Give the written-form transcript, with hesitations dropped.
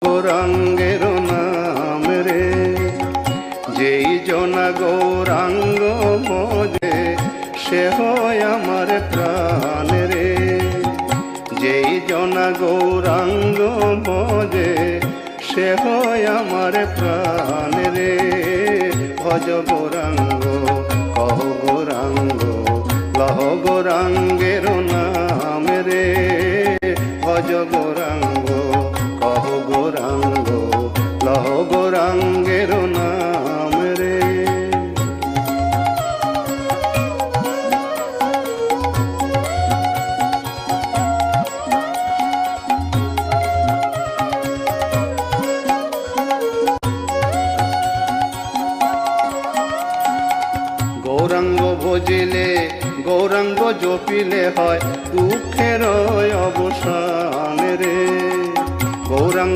গৌরাঙ্গের নাম রে, যেই জনা গৌরাঙ্গ ভজে সে হয় আমার প্রাণ রে। যেই জনা গৌরাঙ্গ ভজে সে হয় আমার প্রাণ রে। ভজ গৌরাঙ্গ কহ গৌরাঙ্গ লহ গৌরাঙ্গের নাম রে। ভজ গৌরাঙ্গ কহ গৌরাঙ্গ লহ গৌরাঙ্গের নাম রে। গৌরাঙ্গ ভজিলে গৌরাঙ্গ জপিলে হয় দুঃখের অবসান রে। গৌরাঙ্গ